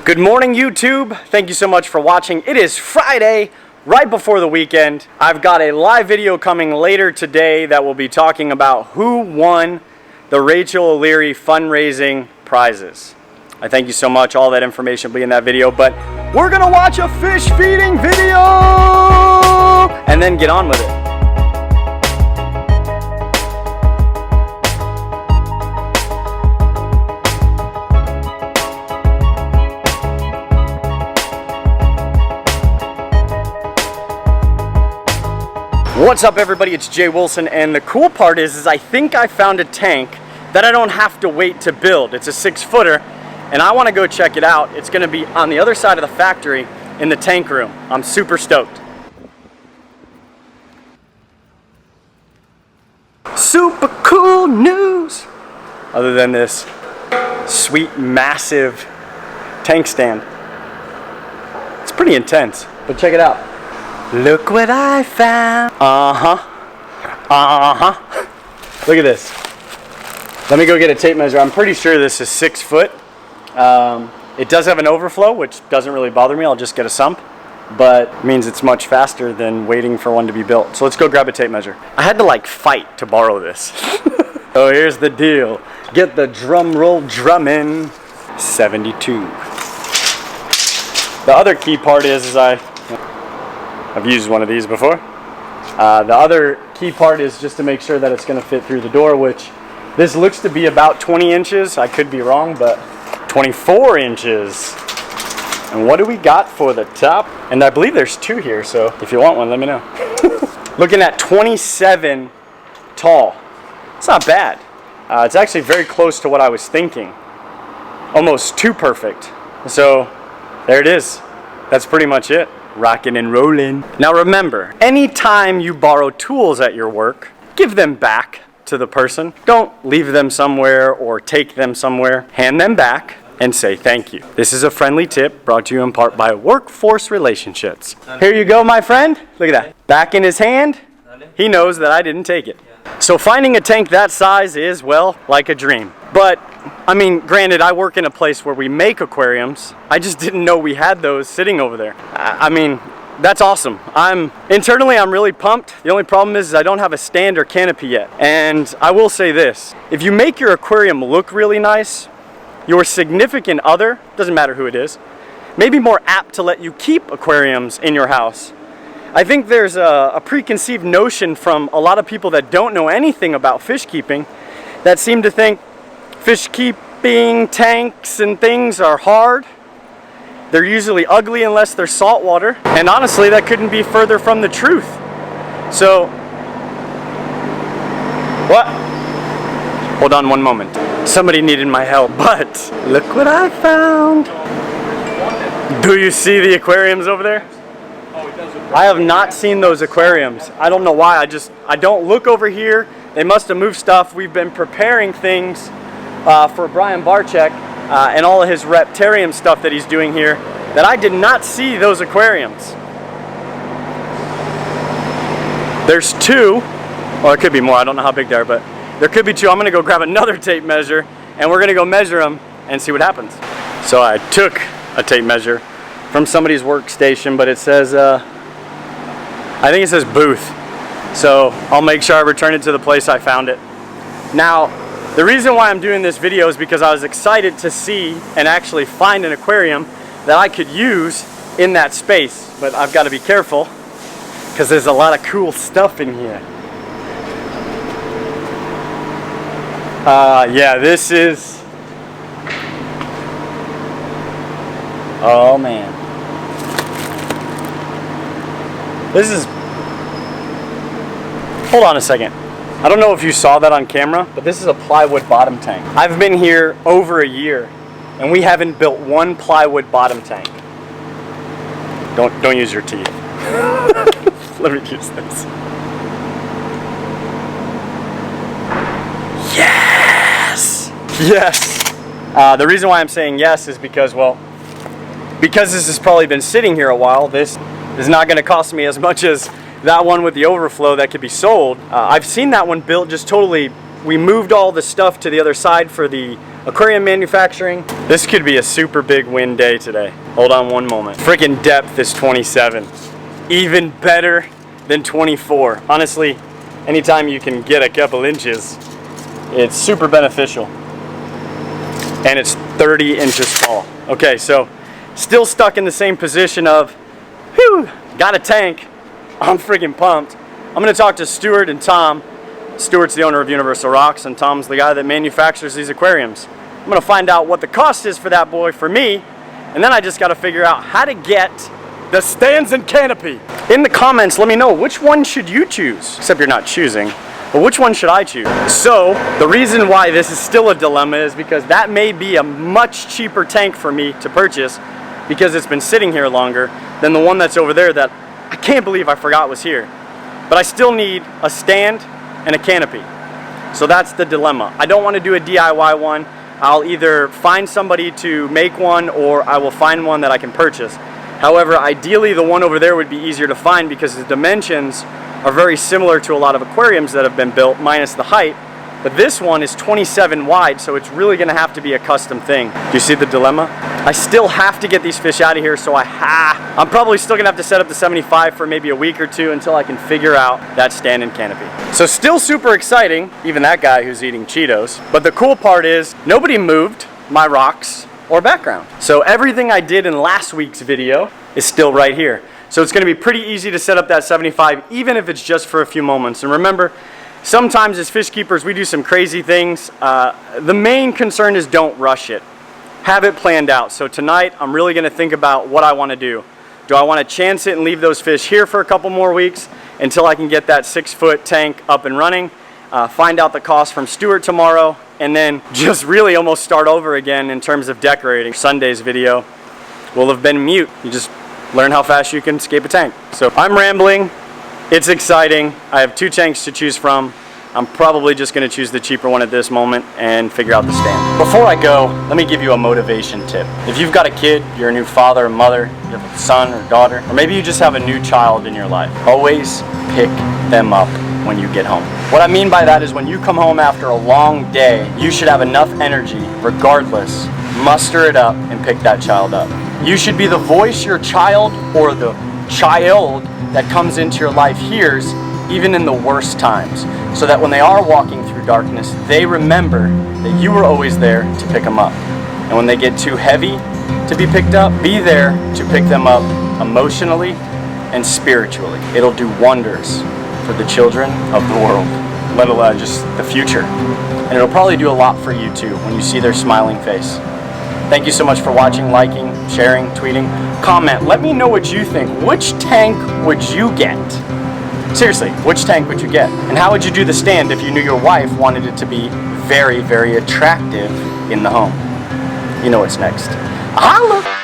Good morning, YouTube. Thank you so much for watching. It is Friday, right before the weekend. I've got a live video coming later today that will be talking about who won the Rachel O'Leary fundraising prizes. I thank you so much. All that information will be in that video, but we're gonna watch a fish feeding video and then get on with it. What's up, everybody? It's Jay Wilson, and the cool part is I think I found a tank that I don't have to wait to build. It's a 6-footer, and I want to go check it out. It's going to be on the other side of the factory in the tank room. I'm super stoked. Super cool news! Other than this sweet, massive tank stand. It's pretty intense, but check it out. Look what I found. Look at this. Let me go get a tape measure. I'm pretty sure this is 6 foot. It does have an overflow, which doesn't really bother me. I'll just get a sump, but it means it's much faster than waiting for one to be built. So let's go grab a tape measure. I had to like fight to borrow this. So here's the deal. Get the drum roll drumming. 72. The other key part is I've used one of these before. The other key part is just to make sure that it's going to fit through the door, which this looks to be about 20 inches. I could be wrong, but 24 inches. And what do we got for the top? And I believe there's 2 here, so if you want one, let me know. Looking at 27 tall. It's not bad. It's actually very close to what I was thinking. Almost too perfect. So there it is. That's pretty much it. Rocking and rolling. Now remember, anytime you borrow tools at your work, give them back to the person. Don't leave them somewhere or take them somewhere. Hand them back and say thank you. This is a friendly tip brought to you in part by Workforce Relationships. Here you go, my friend. Look at that. Back in his hand. He knows that I didn't take it. So finding a tank that size is, well, like a dream. But I mean, granted, I work in a place where we make aquariums. I just didn't know we had those sitting over there. I mean, that's awesome. Internally, I'm really pumped. The only problem is I don't have a stand or canopy yet. And I will say this, if you make your aquarium look really nice, your significant other, doesn't matter who it is, may be more apt to let you keep aquariums in your house. I think there's a preconceived notion from a lot of people that don't know anything about fish keeping that seem to think fish keeping tanks and things are hard. They're usually ugly unless they're saltwater. And honestly, that couldn't be further from the truth. So, what? Hold on one moment. Somebody needed my help, but look what I found. Do you see the aquariums over there? I have not seen those aquariums. I don't know why. I don't look over here. They must have moved stuff. We've been preparing things for Brian Barczyk and all of his reptarium stuff that he's doing here, that I did not see those aquariums. There's 2, or it could be more, I don't know how big they are, but there could be 2. I'm gonna go grab another tape measure and we're gonna go measure them and see what happens. So I took a tape measure from somebody's workstation, but it says, I think it says booth. So I'll make sure I return it to the place I found it. Now, the reason why I'm doing this video is because I was excited to see and actually find an aquarium that I could use in that space. But I've got to be careful because there's a lot of cool stuff in here. Yeah, this is... Oh man. This is... Hold on a second. I don't know if you saw that on camera, but this is a plywood bottom tank. I've been here over a year, and we haven't built one plywood bottom tank. Don't use your teeth. Let me use this. Yes! Yes! The reason why I'm saying yes is because, well, because this has probably been sitting here a while, this is not going to cost me as much as that one with the overflow that could be sold. I've seen that one built just totally we moved all the stuff to the other side for the aquarium manufacturing. This could be a super big win day today. Hold on one moment. Freaking depth is 27. Even better than 24. Honestly, anytime you can get a couple inches, it's super beneficial. And it's 30 inches tall. Okay, so still stuck in the same position of, whew, got a tank. I'm freaking pumped. I'm gonna talk to Stuart and Tom. Stuart's the owner of Universal Rocks, and Tom's the guy that manufactures these aquariums. I'm gonna find out what the cost is for that boy for me, and then I just gotta figure out how to get the stands and canopy. In the comments, let me know which one should you choose, except you're not choosing, but which one should I choose? So, the reason why this is still a dilemma is because that may be a much cheaper tank for me to purchase because it's been sitting here longer than the one that's over there that I can't believe I forgot was here. But I still need a stand and a canopy. So that's the dilemma. I don't want to do a DIY one. I'll either find somebody to make one or I will find one that I can purchase. However, ideally the one over there would be easier to find because the dimensions are very similar to a lot of aquariums that have been built, minus the height. But this one is 27 wide, so it's really gonna have to be a custom thing. Do you see the dilemma? I still have to get these fish out of here, so I'm probably still gonna have to set up the 75 for maybe a week or two until I can figure out that stand and canopy. So still super exciting, even that guy who's eating Cheetos. But the cool part is, nobody moved my rocks or background. So everything I did in last week's video is still right here. So it's gonna be pretty easy to set up that 75, even if it's just for a few moments. And remember, sometimes as fish keepers, we do some crazy things. The main concern is don't rush it. Have it planned out. So tonight, I'm really gonna think about what I wanna do. Do I wanna chance it and leave those fish here for a couple more weeks until I can get that 6-foot tank up and running, find out the cost from Stuart tomorrow, and then just really almost start over again in terms of decorating. Sunday's video will have been mute. You just learn how fast you can escape a tank. So I'm rambling. It's exciting. I have 2 tanks to choose from. I'm probably just gonna choose the cheaper one at this moment and figure out the stand. Before I go, let me give you a motivation tip. If you've got a kid, you're a new father or mother, you have a son or daughter, or maybe you just have a new child in your life, always pick them up when you get home. What I mean by that is when you come home after a long day, you should have enough energy, regardless, muster it up and pick that child up. You should be the voice your child or the child that comes into your life hears, even in the worst times, so that when they are walking through darkness, they remember that you were always there to pick them up. And when they get too heavy to be picked up, be there to pick them up emotionally and spiritually. It'll do wonders for the children of the world, let alone just the future. And it'll probably do a lot for you too when you see their smiling face. Thank you so much for watching, liking, sharing, tweeting. Comment, let me know what you think. Which tank would you get? Seriously, which tank would you get? And how would you do the stand if you knew your wife wanted it to be very, very attractive in the home? You know what's next. Holla!